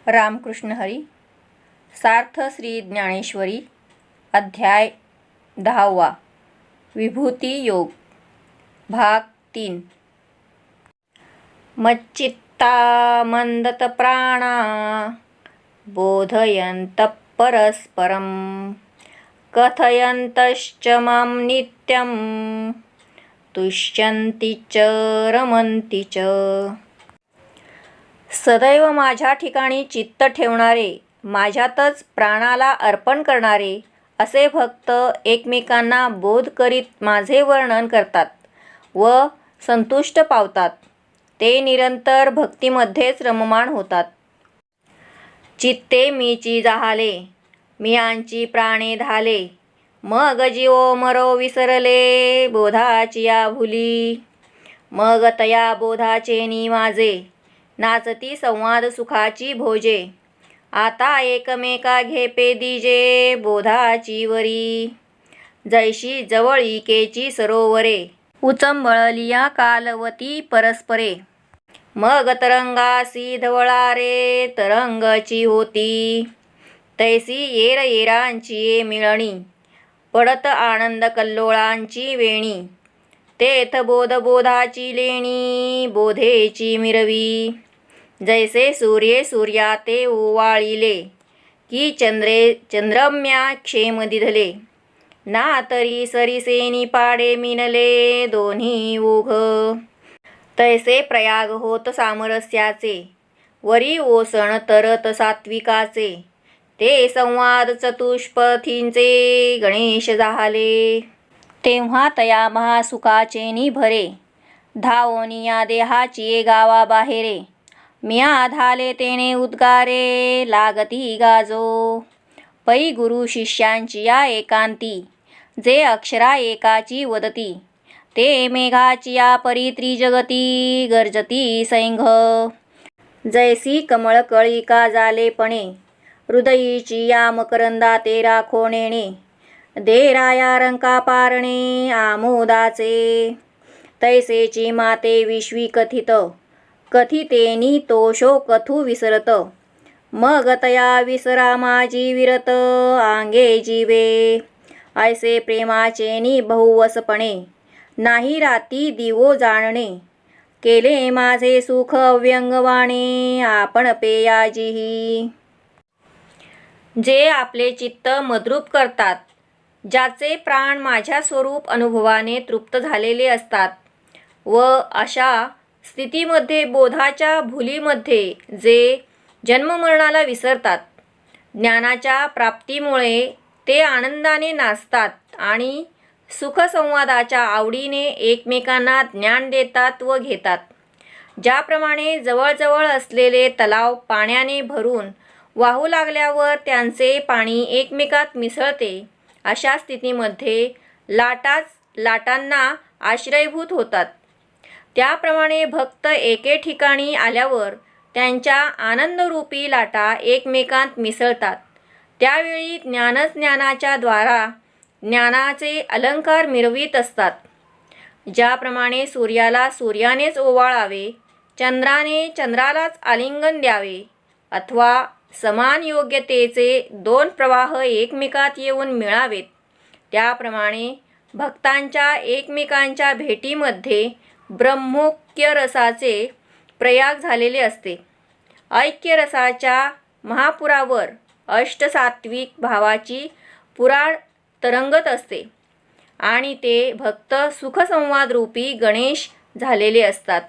रामकृष्ण हरी. सार्थ श्री ज्ञानेश्वरी. अध्याय 10. विभूती योग. भाग 3. मच्चित्ता मंदत प्राणा बोधयंत परस्परं कथयन्तश्च मां नित्यं तुष्यन्ति च रमन्ति च. सदैव माझ्या ठिकाणी चित्त ठेवणारे, माझ्यातच प्राणाला अर्पण करणारे असे भक्त एकमेकांना बोध करीत माझे वर्णन करतात व संतुष्ट पावतात. ते निरंतर भक्तीमध्येच रममाण होतात. चित्ते मीची जाहाले, मियांची प्राणे धाले, मग जीवो मरो विसरले बोधाची या भुली. मग तया बोधाचे नी माझे, नाचती संवाद सुखाची भोजे. आता एकमेका घेपे दिजे बोधाची वरी. जैशी जवळिकेची सरोवरे, उचंबळलिया कालवती परस्परे. मग तरंगासी धवळा रे तरंगची होती. तैसी येर येरांची ये मिळणी, पडत आनंद कल्लोळांची वेणी. तेथ बोध बोधाची लेणी, बोधेची मिरवी. जैसे सूर्ये सूर्याते ओवाळिले, की चंद्रे चंद्रम्या क्षेम दिधले. ना तरी सरिसेनी पाडे मिनले दोन्ही ओघ. तैसे प्रयाग होत सामरस्याचे, वरी ओसण तरत सात्विकाचे. ते संवाद चतुष्पथींचे गणेश जाहले. तेव्हा तया महासुखाचे नी भरे, धावोनिया देहाची गावा बाहेरे. मिया धाले तेने उद्गारे, लागती गाजो. पै गुरु शिष्यांची या एकांती, जे अक्षरा एकाची वदती. ते मेघाची या परी त्रिजगती, गर्जती सैंघ. जैसी कमळ कळिका जालेपणे, हृदयीची या मकरंदा ते राखो नेणे. देराया रंका पारणे आमोदाचे. तैसेची माते विश्वी कथित, कथितेनी तोषो कथू विसरत. मग तया विसरा माझी विरत आंगे जीवे. ऐसे प्रेमाचे नी बहुवसपणे, नाही राती दिवो जाणणे. केले माझे सुख अव्यंगवाणे आपण पेयाजीही. जे आपले चित्त मद्रूप करतात, ज्याचे प्राण माझ्या स्वरूप अनुभवाने तृप्त झालेले असतात व अशा स्थितीमध्ये बोधाच्या भुलीमध्ये जे जन्ममरणाला विसरतात, ज्ञानाच्या प्राप्तीमुळे ते आनंदाने नाचतात आणि सुखसंवादाच्या आवडीने एकमेकांना ज्ञान देतात व घेतात. ज्याप्रमाणे जवळजवळ असलेले तलाव पाण्याने भरून वाहू लागल्यावर त्यांचे पाणी एकमेकात मिसळते, अशा स्थितीमध्ये लाटाच लाटांना आश्रयभूत होतात. त्याप्रमाणे भक्त एके ठिकाणी आल्यावर त्यांच्या आनंदरूपी लाटा एकमेकांत मिसळतात. त्यावेळी ज्ञानच ज्ञानाच्या द्वारा ज्ञानाचे अलंकार मिरवीत असतात. ज्याप्रमाणे सूर्याला सूर्यानेच ओवाळावे, चंद्राने चंद्रालाच आलिंगन द्यावे, अथवा समान योग्यतेचे दोन प्रवाह एकमेकात येऊन मिळावेत, त्याप्रमाणे भक्तांच्या एकमेकांच्या भेटीमध्ये ब्रह्मोक्यरसाचे प्रयाग झालेले असते. ऐक्यरसाच्या महापुरावर अष्टसात्विक भावाची पुराण तरंगत असते आणि ते भक्त सुखसंवादरूपी गणेश झालेले असतात.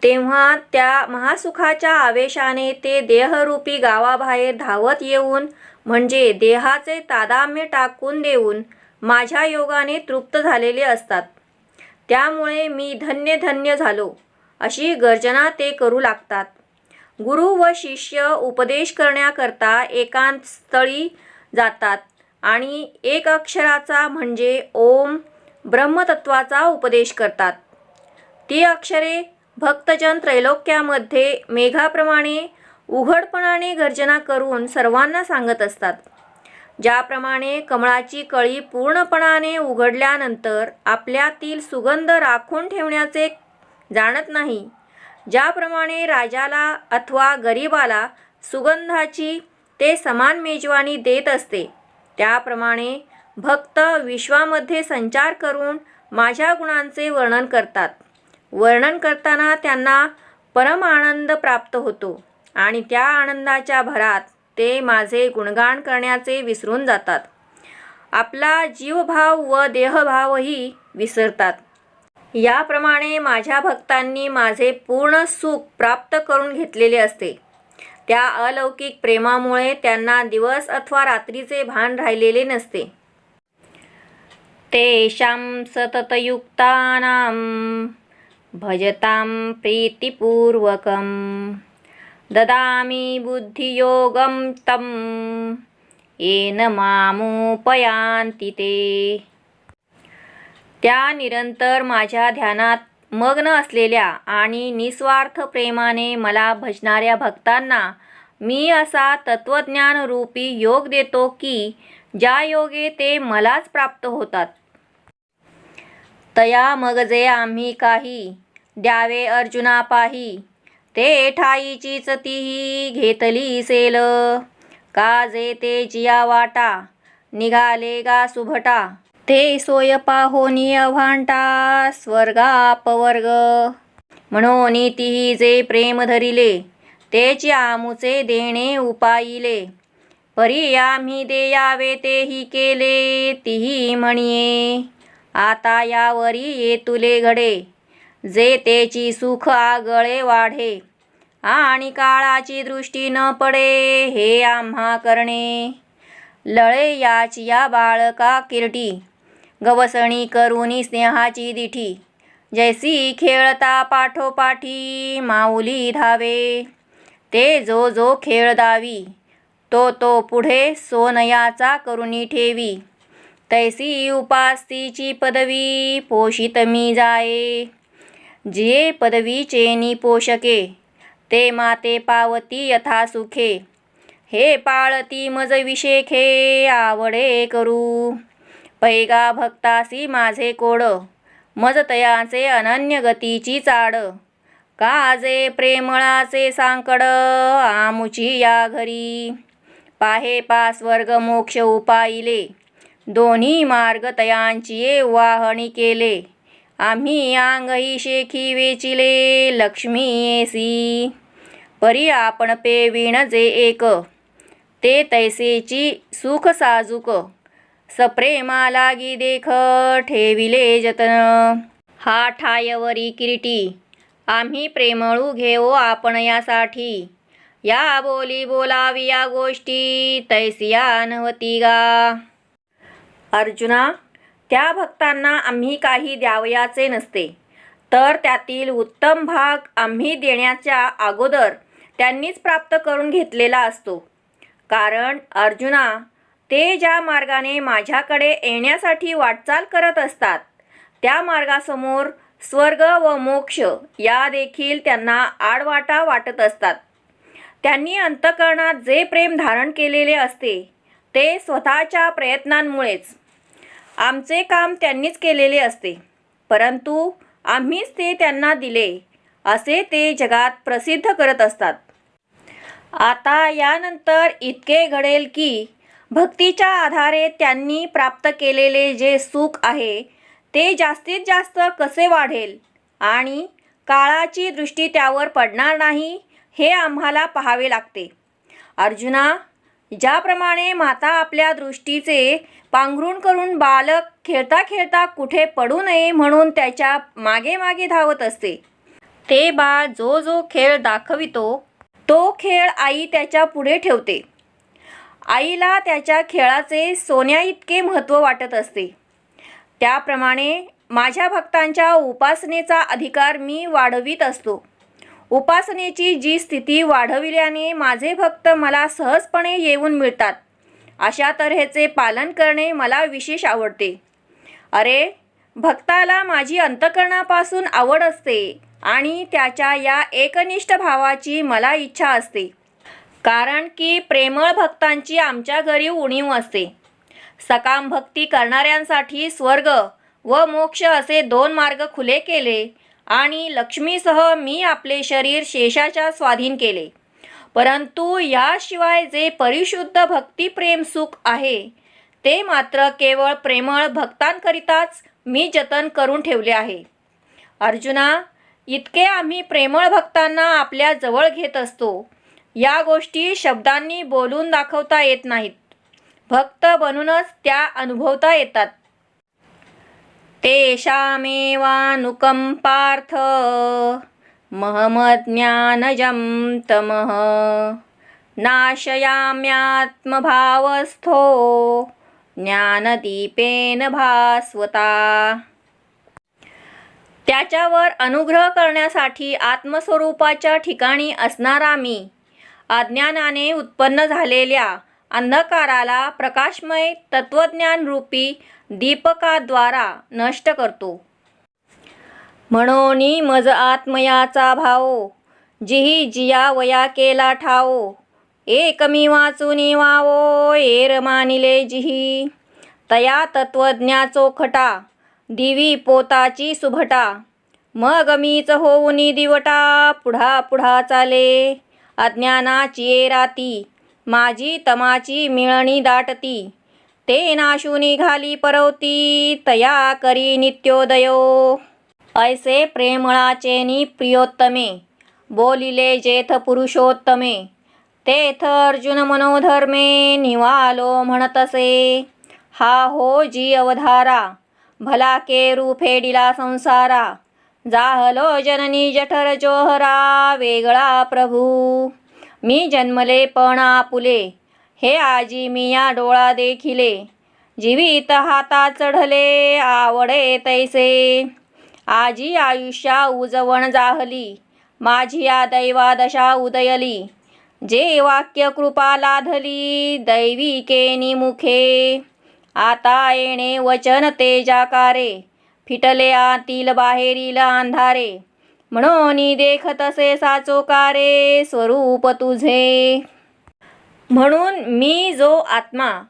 तेव्हा त्या महासुखाच्या आवेशाने ते देहरूपी गावाबाहेर धावत येऊन, म्हणजे देहाचे तादाम्य टाकून देऊन माझ्या योगाने तृप्त झालेले असतात. त्यामुळे मी धन्य धन्य झालो अशी गर्जना ते करू लागतात. गुरु व शिष्य उपदेश करण्याकरता एकांत स्थळी जातात आणि एक अक्षराचा म्हणजे ओम ब्रह्मतत्वाचा उपदेश करतात. ती अक्षरे भक्तजन त्रैलोक्यामध्ये मेघाप्रमाणे उघडपणाने गर्जना करून सर्वांना सांगत असतात. ज्याप्रमाणे कमळाची कळी पूर्णपणाने उघडल्यानंतर आपल्यातील सुगंध राखून ठेवण्याचे जाणत नाही, ज्याप्रमाणे राजाला अथवा गरिबाला सुगंधाची ते समान मेजवानी देत असते. त्याप्रमाणे भक्त विश्वामध्ये संचार करून माझ्या गुणांचे वर्णन करतात. वर्णन करताना त्यांना परम आनंद प्राप्त होतो आणि त्या आनंदाच्या भरात ते माझे गुणगान करण्याचे विसरून जातात. आपला जीवभाव व देहभावही विसरतात. याप्रमाणे माझ्या भक्तांनी माझे पूर्ण सुख प्राप्त करून घेतलेले असते. त्या अलौकिक प्रेमामुळे त्यांना दिवस अथवा रात्रीचे भान राहिलेले नसते. तेषां सततयुक्तानां भजतां प्रीतिपूर्वकं ददामि बुद्धियोगं तं येन मामुपयान्ति ते. त्या निरंतर माझ्या ध्यानात मग्न असलेल्या आणि निस्वार्थ प्रेमाने मला भजणाऱ्या भक्तांना मी असा तत्वज्ञान रूपी योग देतो की ज्या योगे ते मलाच प्राप्त होतात. तया मग जे आम्ही काही द्यावे अर्जुना पाही, ते ठाईचीच तीही घेतली सेल. का जे ते जिया वाटा निघाले गा सुभटा, ते सोय पाहोनी अभांटा स्वर्गापवर्ग. म्हणून तीही जे प्रेम धरिले, तेची आमुचे देणे उपाईले. परी आम्ही देयावे तेही केले, तीही म्हणिये आता यावरी येतुले घडे. जे तेची सुख आगळे वाढे, आणि काळाची दृष्टी न पडे हे आम्हा करणे. लळे याची या बाळका किरटी, गवसणी करुनी स्नेहाची दिठी. जैसी खेळता पाठोपाठी माऊली धावे, ते जो जो खेळ दावी तो तो पुढे सोनयाचा करुनी ठेवी. तैसी उपास्तीची पदवी पोषित मी जाये, जिये पदवीचेनी पोषके ते माते पावती यथा सुखे. हे पाळती मज विशेखे आवडे करू, पैगा भक्तासी माझे कोड मज तयाचे अनन्य गतीची चाड. काजे प्रेमळाचे सांकड आमुची या घरी, पाहे पा स्वर्ग मोक्ष उपाईले. दोन्ही मार्ग तयांची वाहणी केले, आम्ही अंगही शेखी वेचिले लक्ष्मी येसी. परी आपण पेविण जे एक, ते तैसेची सुख साजुक. सप्रेमा लागी देख ठेविले जतन. हा ठायवरी किरीटी आम्ही प्रेमळू घेऊ आपण यासाठी. या बोली बोलावी या गोष्टी तैसिया नव्हती गा. अर्जुना, त्या भक्तांना आम्ही काही द्यावयाचे नसते, तर त्यातील उत्तम भाग आम्ही देण्याच्या अगोदर त्यांनीच प्राप्त करून घेतलेला असतो. कारण अर्जुना, ते ज्या मार्गाने माझ्याकडे येण्यासाठी वाटचाल करत असतात, त्या मार्गासमोर स्वर्ग व मोक्ष या देखील त्यांना आडवाटा वाटत असतात. त्यांनी अंतःकरणात जे प्रेम धारण केलेले असते, ते स्वतःच्या प्रयत्नांमुळेच. आमचे काम त्यांनीच केलेले असते, परंतु आम्हीच ते त्यांना दिले असे ते जगात प्रसिद्ध करत असतात. आता यानंतर इतके घडेल की भक्तीच्या आधारे त्यांनी प्राप्त केलेले जे सुख आहे ते जास्तीत जास्त कसे वाढेल आणि काळाची दृष्टी त्यावर पडणार नाही हे आम्हाला पाहावे लागते. अर्जुना, ज्याप्रमाणे माता आपल्या दृष्टीचे पांघरूण करून बालक खेळता खेळता कुठे पडू नये म्हणून त्याच्या मागे मागे धावत असते, ते बाळ जो जो खेळ दाखवितो तो खेळ आई त्याच्या पुढे ठेवते. आईला त्याच्या खेळाचे सोन्या इतके महत्त्व वाटत असते. त्याप्रमाणे माझ्या भक्तांच्या उपासनेचा अधिकार मी वाढवित असतो. उपासनेची जी स्थिती वाढविल्याने माझे भक्त मला सहजपणे येऊन मिळतात, अशा तऱ्हेचे पालन करणे मला विशेष आवडते. अरे, भक्ताला माझी अंतःकरणापासून आवड असते आणि त्याच्या या एकनिष्ठ भावाची मला इच्छा असते. कारण की प्रेमळ भक्तांची आमच्या घरी उणीव असते. सकाम भक्ती करणाऱ्यांसाठी स्वर्ग व मोक्ष असे 2 मार्ग खुले केले आणि लक्ष्मीसह मी आपले शरीर शेषाच्या स्वाधीन केले. परंतु याशिवाय जे परिशुद्ध भक्तिप्रेम सुख आहे ते मात्र केवळ प्रेमळ भक्तांकरिताच मी जतन करून ठेवले आहे. अर्जुना, इतके आम्ही प्रेमळ भक्तांना आपल्या जवळ घेत असतो. या गोष्टी शब्दांनी बोलून दाखवता येत नाहीत. भक्त बनूनच त्या अनुभवता येतात. तेषामेवानुकंपार्थ महमज्ञानजं तमः नाशयाम्यात्मभावस्थो ज्ञानदीपेन भास्वता. त्याच्यावर अनुग्रह करण्यासाठी आत्मस्वरूपाच्या ठिकाणी असणारा मी अज्ञानाने उत्पन्न झालेल्या अंधकाराला प्रकाशमय तत्वज्ञानरूपी दीपकाद्वारा नष्ट करतो. म्हणोनी मज आत्मयाचा भावो जिही जिया वया केला ठावो एकमी वाचूनी वावो एर मानिले जिही तया तत्वज्ञाचो खटा दिवी पोताची सुभटा मग मीच होऊनी दिवटा पुढा पुढा चाले अज्ञानाची राती माझी तमाची मिळणी दाटती ते नाशुनी घाली परवती तया करी नित्योदयो. ऐसे प्रेमळाचेनी प्रियोत्तमे बोलिले जेथ पुरुषोत्तमे तेथ अर्जुन मनोधर्मे निवालो म्हणतसे. हा हो जी अवधारा भला केरू फेडिला संसारा जाहलो जननी जठर जोहरा वेगळा प्रभू. मी जन्मले पण आपुले हे आजी मी या डोळा देखिले जीवित हाता चढले आवडे तैसे. आजी आयुष्या उजवण जाहली माझी या दैवादशा उदयली जे वाक्य कृपा लाधली दैविकेनी मुखे. आता येणे वचन तेजाकारे फिटले आतील बाहेरील अंधारे म्हणून देखतसे साचोकारे स्वरूप तुझे. म्हणून मी जो आत्मा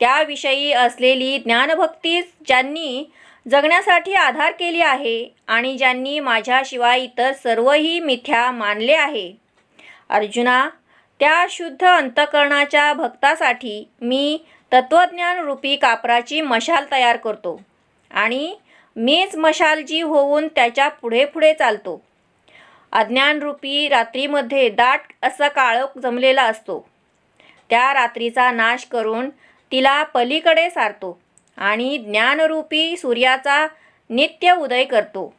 त्याविषयी असलेली ज्ञानभक्तीच ज्यांनी जगण्यासाठी आधार केली आहे आणि ज्यांनी माझ्याशिवाय इतर सर्वही मिथ्या मानले आहे. अर्जुना, त्या शुद्ध अंतःकरणाच्या भक्तासाठी मी तत्वज्ञान रूपी कापराची मशाल तयार करतो आणि मीच मशालजी होऊन त्याच्या पुढे पुढे चालतो. अज्ञानरूपी रात्रीमध्ये दाट असा काळोख जमलेला असतो. त्या रात्रीचा नाश करून तिला पलीकडे सारतो आणि ज्ञानरूपी सूर्याचा नित्य उदय करतो.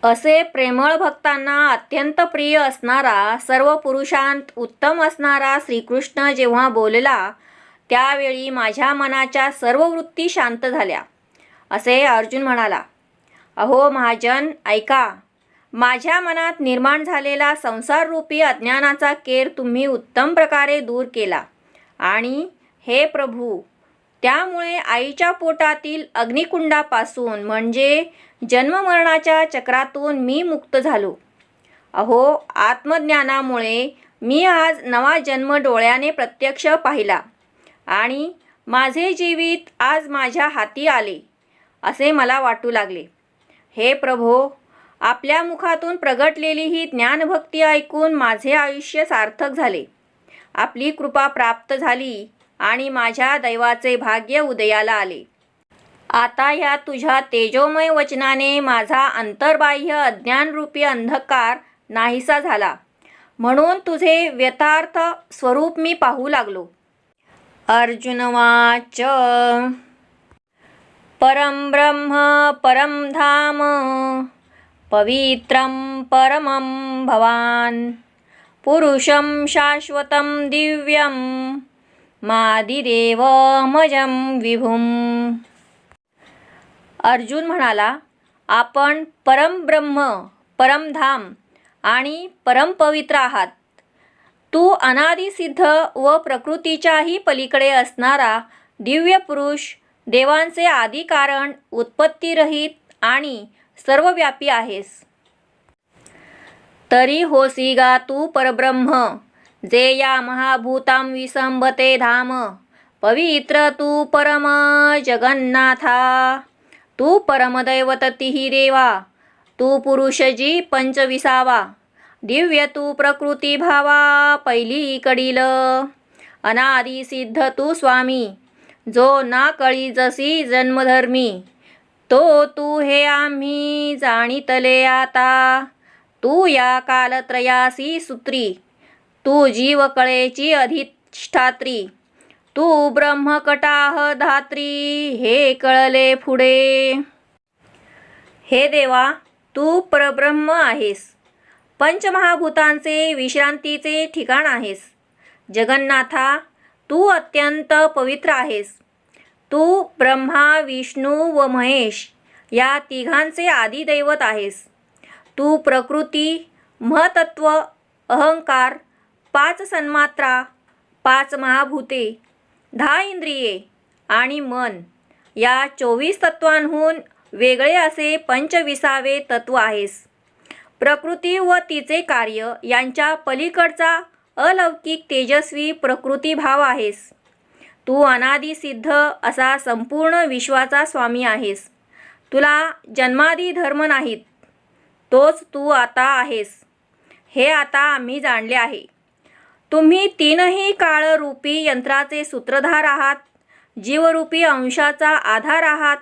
असे प्रेमळ भक्तांना अत्यंत प्रिय असणारा सर्व पुरुषांत उत्तम असणारा श्रीकृष्ण जेव्हा बोलला त्यावेळी माझ्या मनाच्या सर्व वृत्ती शांत झाल्या. असे अर्जुन म्हणाला. अहो महाजन, ऐका. माझ्या मनात निर्माण झालेला संसाररूपी अज्ञानाचा केर तुम्ही उत्तम प्रकारे दूर केला आणि हे प्रभू, त्यामुळे आईच्या पोटातील अग्निकुंडापासून म्हणजे जन्ममरणाच्या चक्रातून मी मुक्त झालो. अहो, आत्मज्ञानामुळे मी आज नवा जन्म डोळ्याने प्रत्यक्ष पाहिला आणि माझे जीवित आज माझ्या हाती आले असे मला वाटू लागले. हे प्रभो, आपल्या मुखातून प्रगटलेली ही ज्ञानभक्ती ऐकून माझे आयुष्य सार्थक झाले. आपली कृपा प्राप्त झाली आणि माझ्या दैवाचे भाग्य उदयाला आले. आता या तुझ्या तेजोमय वचनाने माझा अंतर्बाह्य अज्ञानरूपी अंधकार नाहीसा झाला. म्हणून तुझे व्यथार्थ स्वरूप मी पाहू लागलो. अर्जुनवाच परम ब्रह्म परम धाम पवित्रं परमं भवान पुरुषं शाश्वतं दिव्यं मादिदेवमजं विभुम्. अर्जुन म्हणाला, आपण परमब्रह्म, परमधाम आणि परमपवित्र आहात. तू अनादिसिद्ध व प्रकृतीच्याही पलीकडे असणारा दिव्य पुरुष, देवांचे आदिकारण, उत्पत्तीरहित आणि सर्वव्यापी आहेस. तरी होसी गा तू परब्रह्म, जे या महाभूतां विसंबते धाम. पवित्र तू परम जगन्नाथा, तू परमदैवततिहि देवा. तू पुरुषजी पंचविसावा, दिव्य तू प्रकृती भावा पहिलीकडील, अनादि सिद्ध तू स्वामी, जो ना कळी जसी जन्मधर्मी, तो तू हे आम्ही जाणितले आता, तू या कालत्रयासी सूत्री, तू जीव कळेची अधिष्ठात्री, तू ब्रह्मकटाह धात्री, हे कळले पुढे. हे देवा, तू परब्रह्म आहेस, पंचमहाभूतांचे विश्रांतीचे ठिकाण आहेस. जगन्नाथा, तू अत्यंत पवित्र आहेस. तू ब्रह्मा, विष्णू व महेश या तिघांचे आदिदैवत आहेस. तू प्रकृती, महतत्व, अहंकार, 5 सन्मात्रा, 5 महाभूते, 10 इंद्रिये आणि मन या 24 तत्वांहून वेगळे असे 25वे तत्व आहेस. प्रकृती व तिचे कार्य यांच्या पलीकडचा अलौकिक तेजस्वी प्रकृती भाव आहेस. तू अनादि सिद्ध असा संपूर्ण विश्वाचा स्वामी आहेस. तुला जन्मादी धर्म नाहीत, तोच तू आता आहेस, हे आता आम्ही जाणले आहे. तुम्ही 3ही काळरूपी यंत्राचे सूत्रधार आहात, जीवरूपी अंशाचा आधार आहात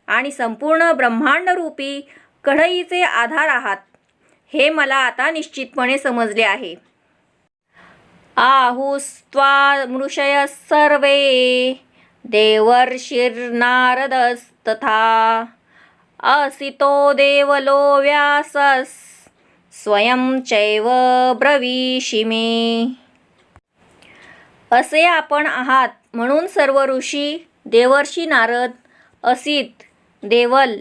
आणि संपूर्ण ब्रह्मांडरूपी कढईचे आधार आहात, हे मला आता निश्चितपणे समजले आहे. आहुस्त्वा मृषयः सर्वे देवर्षिर्नारदस्तथा, असितो देवलो व्यासस् स्वयं चैव ब्रवीषि मे. असे आपण आहात म्हणून सर्व ऋषी, देवर्षी नारद, असित, देवल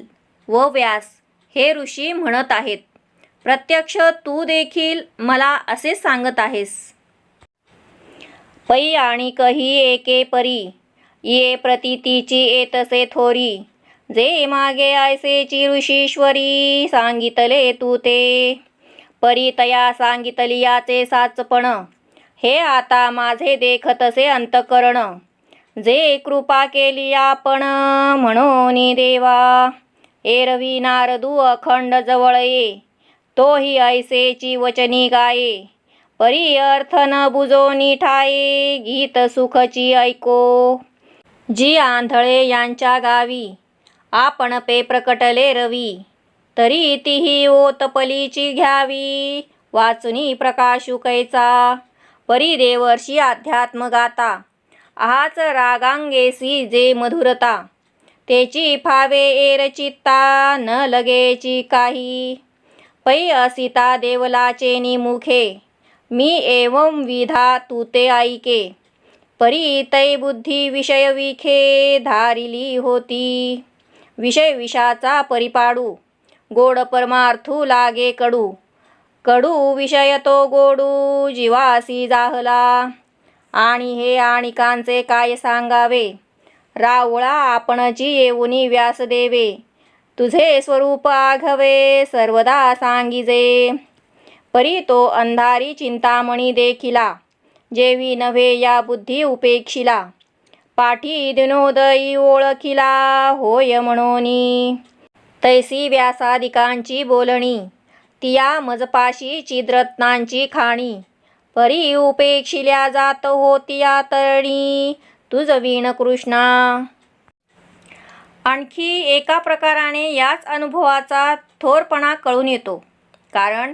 व व्यास हे ऋषी म्हणत आहेत. प्रत्यक्ष तू देखील मला असे सांगत आहेस. पै आणि कही एके परी, ये प्रतीतीची येतसे थोरी, जे मागे ऐसेची ऋषीश्वरी, सांगितले तू ते. परी तया सांगितली याचे साचपण, हे आता माझे देखतसे अंतकरण, जे कृपा केली आपण म्हणून देवा. एरवी नारदू अखंड जवळ ये, तोही ऐसेची वचनी गाये, परी अर्थ न बुजोनी ठाये, गीत सुखची ऐको. जी आंधळे यांच्या गावी आपण पे प्रकटले रवी, तरी तीही ओतपलीची घ्यावी, वाचुनी प्रकाशू कैचा. परी देवर्षी अध्यात्म गाता, आहाच रागांगेसी जे मधुरता, तेची फावे एरचित्ता न लगेची काही. पै असिता देवलाचे निमुखे, मी एवं विधा तू ते ऐके, परी तै बुद्धी विषय विखे धारिली होती. विषय विषाचा परिपाडू, गोड परमार्थू लागे कडू, कडू विषय तो गोडू जीवासी जाहला. आणि हे आणिकांचे काय सांगावे, रावळा आपणची येऊनी व्यास देवे, तुझे स्वरूप आघवे सर्वदा सांगिजे. परी तो अंधारी चिंतामणी देखिला, जेवी नव्हे या बुद्धी उपेक्षिला, पाठी दिनोदयी ओळखिला होय म्हणोनी. तैसी व्यासादिकांची बोलणी, तिया मजपाशी चिद्रत्नांची खाणी, परी उपेक्षिल्या जात होतिया तरणी, तुझ वीण कृष्णा. आणखी एका प्रकाराने याच अनुभवाचा थोरपणा कळून येतो, कारण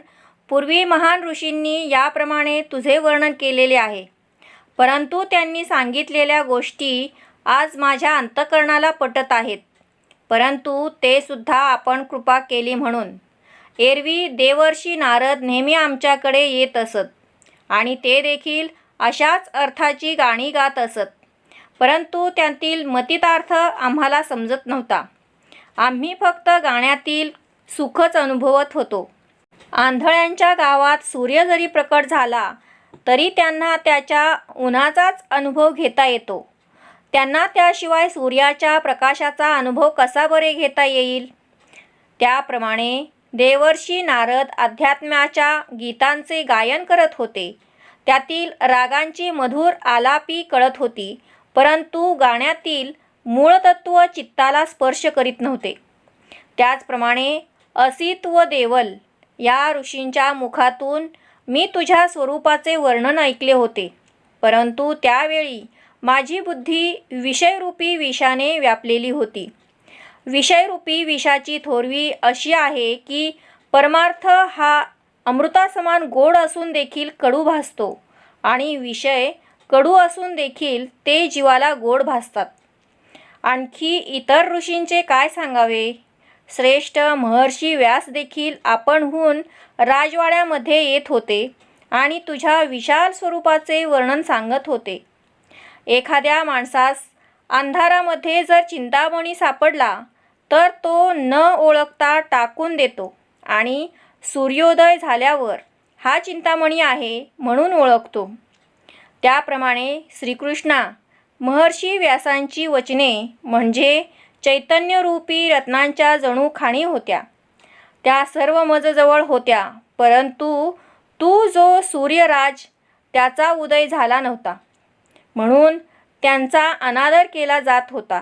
पूर्वी महान ऋषींनी याप्रमाणे तुझे वर्णन केलेले आहे, परंतु त्यांनी सांगितलेल्या गोष्टी आज माझ्या अंतःकरणाला पटत आहेत. परंतु ते सुद्धा आपण कृपा केली म्हणून. एरवी देवर्षी नारद नेहमी आमच्याकडे येत असत आणि ते देखील अशाच अर्थाची गाणी गात असत, परंतु त्यातील मतितार्थ आम्हाला समजत नव्हता. आम्ही फक्त गाण्यातील सुखच अनुभवत होतो. आंधळ्यांच्या गावात सूर्य जरी प्रकट झाला तरी त्यांना त्याच्या उन्हाचाच अनुभव घेता येतो. त्यांना त्याशिवाय सूर्याच्या प्रकाशाचा अनुभव कसा बरे घेता येईल. त्याप्रमाणे देवर्षी नारद अध्यात्माच्या गीतांचे गायन करत होते. त्यातील रागांची मधुर आलापी कळत होती, परंतु गाण्यातील मूळ तत्व चित्ताला स्पर्श करीत नव्हते. त्याचप्रमाणे असित व देवल या ऋषींच्या मुखातून मी तुझ्या स्वरूपाचे वर्णन ऐकले होते, परंतु त्यावेळी माझी बुद्धी विषयरूपी विषाने व्यापलेली होती. विषयरूपी विषाची थोरवी अशी आहे की परमार्थ हा अमृतासमान गोड असून देखील कडू भासतो आणि विषय कडू असून देखील ते जीवाला गोड भासतात. आणखी इतर ऋषींचे काय सांगावे. श्रेष्ठ महर्षी व्यास देखील आपणहून राजवाड्यामध्ये येत होते आणि तुझ्या विशाल स्वरूपाचे वर्णन सांगत होते. एखाद्या माणसास अंधारामध्ये जर चिंतामणी सापडला तर तो न ओळखता टाकून देतो आणि सूर्योदय झाल्यावर हा चिंतामणी आहे म्हणून ओळखतो. त्याप्रमाणे श्रीकृष्णा महर्षी व्यासांची वचने म्हणजे चैतन्यरूपी रत्नांच्या जणू खाणी होत्या. त्या सर्व मजजवळ होत्या, परंतु तू जो सूर्यराज त्याचा उदय झाला नव्हता, म्हणून त्यांचा अनादर केला जात होता.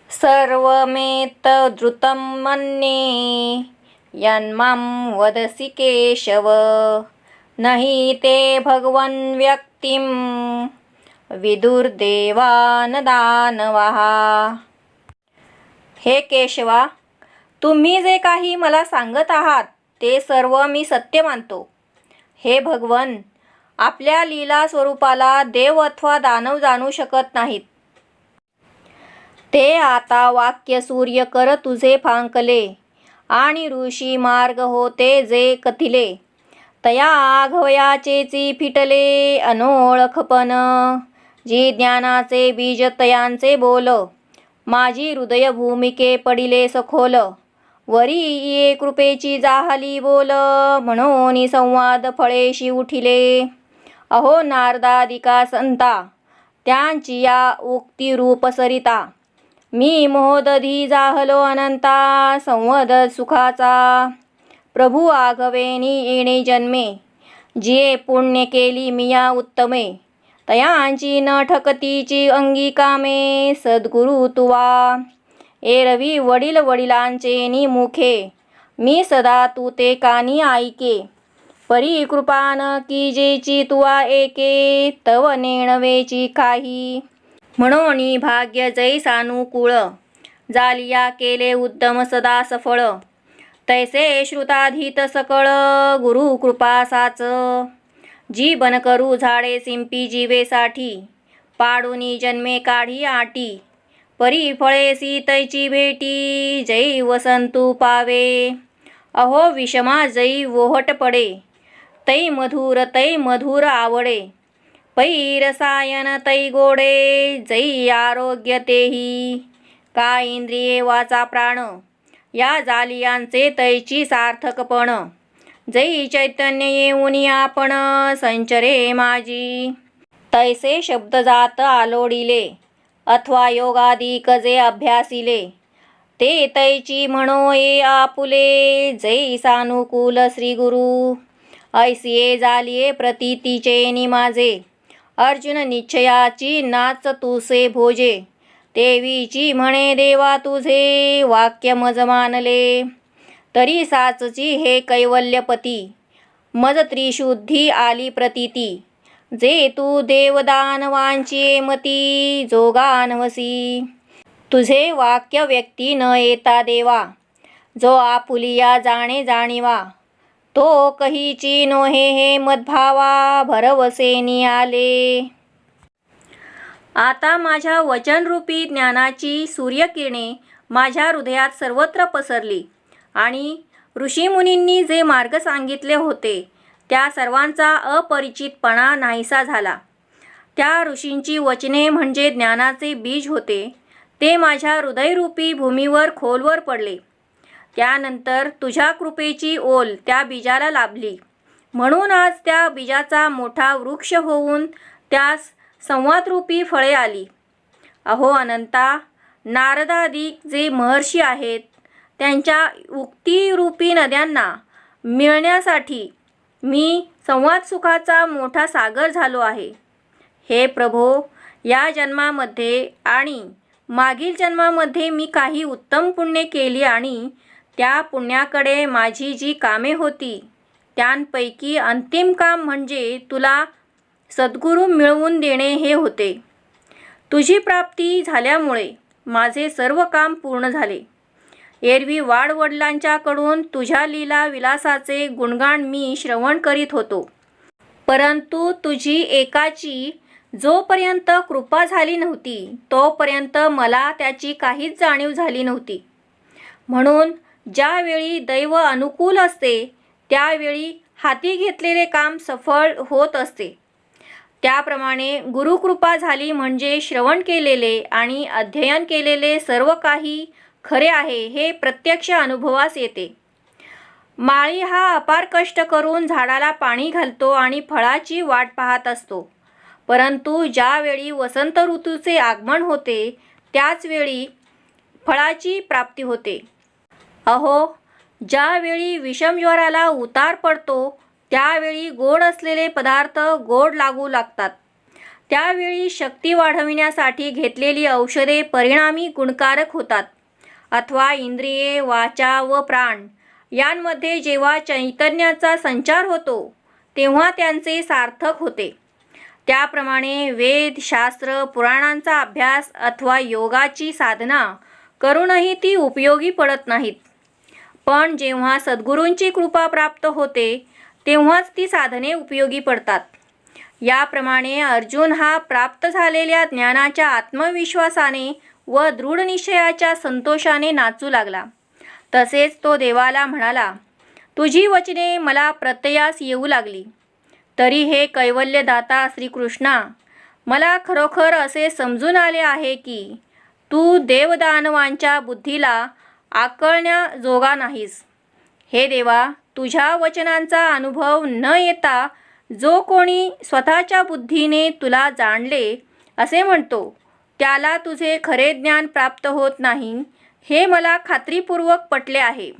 सर्वमेत धृतं मन्ये यन्मां वदसि केशव नहि ते भगवन् व्यक्तिं विदुर्देवा न दानवाः. हे केशवा, तुम्ही जे काही मला सांगत आहात ते सर्व मी सत्य मानतो. हे भगवन, आपल्या लीला स्वरूपाला देव अथवा दानव जाणू शकत नाहीत. ते आता वाक्य सूर्य कर तुझे फांकले आणि ऋषी मार्ग होते जे कथिले. तया आघवयाचेची फिटले अनोळखपण, जी ज्ञानाचे बीज तयांचे बोल. माझी हृदय भूमिके पडिले सखोल, वरी ये कृपेची जाहली बोल. म्हणून संवाद फळेशी उठिले, अहो नारदादिका संता, त्यांची या उक्ती रूप सरिता. मी मोहदधी जाहलो अनंता, संवद सुखाचा. प्रभू आघवेनी येणे जन्मे, जिये पुण्य केली मिया उत्तमे. तयांची न ठकतीची अंगी कामे, सद्गुरु तुवा. एरवी वडील वडिलांचे निमुखे, मी सदा तू ते कानी ऐके. परी कृपान कीजेची तुवा एके, तव नेणवेची काही. म्हणून भाग्य जैसानुकूळ, जालिया केले उद्दम सदा सफळ. तैसे श्रुताधीत सकळ, गुरु कृपा साच. जीवन करू झाडे सिंपी जीवेसाठी, पाडूनी जन्मे काढी आटी. परी फळे सीतैची भेटी, जै वसंतू पावे. अहो विषमा जै वोहट पडे, तै मधुर आवडे. पै रसायन तै गोडे, जै आरोग्य तेही. काय इंद्रिये वाचा प्राण, या जालियांचे तैची सार्थकपण. जै चैतन्य येऊनी आपण, संचरे माझी. तैसे शब्द जात आलोडिले, अथवा योगादिक जे अभ्यासिले. ते तैची म्हणो ये आपुले, जै सानुकूल श्री गुरु. ऐसिये जालिये प्रतीतीचे निमाजे, अर्जुन निश्चयाची नाच तुसे भोजे. देवीची म्हणे देवा तुझे, वाक्य मज मानले. तरी साचची हे कैवल्यपती, मज त्रिशुद्धी आली प्रतीती. जे तू देवदानवांची मती, जोगानवसी. तुझे वाक्य व्यक्ती न येता देवा, जो आपुलिया जाणे जाणीवा. तो कहीची नोहे हे मद्भावा, भरवसेनी आले. आता माझ्या वचनरूपी ज्ञानाची सूर्यकिरणे माझ्या हृदयात सर्वत्र पसरली आणि ऋषीमुनींनी जे मार्ग सांगितले होते त्या सर्वांचा अपरिचितपणा नाहीसा झाला. त्या ऋषींची वचने म्हणजे ज्ञानाचे बीज होते, ते माझ्या हृदयरूपी भूमीवर खोलवर पडले. त्यानंतर तुझ्या कृपेची ओल त्या बीजाला लाभली, म्हणून आज त्या बीजाचा मोठा वृक्ष होऊन त्यास संवादरूपी फळे आली. अहो अनंता, नारदादिक जे महर्षी आहेत त्यांच्या उक्तीरूपी नद्यांना मिळण्यासाठी मी संवाद सुखाचा मोठा सागर झालो आहे. हे प्रभो, या जन्मामध्ये आणि मागील जन्मामध्ये मी काही उत्तम पुण्य केली आणि त्या पुण्याकडे माझी जी कामे होती त्यांपैकी अंतिम काम म्हणजे तुला सद्गुरू मिळवून देणे हे होते. तुझी प्राप्ती झाल्यामुळे माझे सर्व काम पूर्ण झाले. एरवी वाडवडिलांच्याकडून तुझ्या लीला विलासाचे गुणगान मी श्रवण करीत होतो. परंतु तुझी एकाची जोपर्यंत कृपा झाली नव्हती तोपर्यंत मला त्याची काहीच जाणीव झाली नव्हती. म्हणून ज्यावेळी दैव अनुकूल असते त्यावेळी हाती घेतलेले काम सफळ होत असते. त्याप्रमाणे गुरुकृपा झाली म्हणजे श्रवण केलेले आणि अध्ययन केलेले सर्व काही खरे आहे हे प्रत्यक्ष अनुभवास येते. माळी हा अपार कष्ट करून झाडाला पाणी घालतो आणि फळाची वाट पाहत असतो. परंतु ज्यावेळी वसंत ऋतूचे आगमन होते त्याचवेळी फळाची प्राप्ती होते. अहो, ज्यावेळी विषमज्वराला उतार पडतो त्यावेळी गोड असलेले पदार्थ गोड लागू लागतात. त्यावेळी शक्ती वाढविण्यासाठी घेतलेली औषधे परिणामी गुणकारक होतात. अथवा इंद्रिये, वाचा व प्राण यांमध्ये जेव्हा चैतन्याचा संचार होतो तेव्हा त्यांचे सार्थक होते. त्याप्रमाणे वेद, शास्त्र, पुराणांचा अभ्यास अथवा योगाची साधना करूनही ती उपयोगी पडत नाहीत. पण जेव्हा सद्गुरूंची कृपा प्राप्त होते तेव्हाच ती साधने उपयोगी पडतात. याप्रमाणे अर्जुन हा प्राप्त झालेल्या ज्ञानाच्या आत्मविश्वासाने व दृढ निश्चयाच्या संतोषाने नाचू लागला. तसेच तो देवाला म्हणाला, तुझी वचने मला प्रत्ययास येऊ लागली. तरी हे कैवल्यदाता श्रीकृष्णा, मला खरोखर असे समजून आले आहे की तू देवदानवांच्या बुद्धीला आकळण्याजोगा नाहीस. हे देवा, तुझ्या वचनांचा अनुभव न येता जो कोणी स्वतःच्या बुद्धीने तुला जाणले असे म्हणतो त्याला तुझे खरे ज्ञान प्राप्त होत नाही हे मला खात्रीपूर्वक पटले आहे.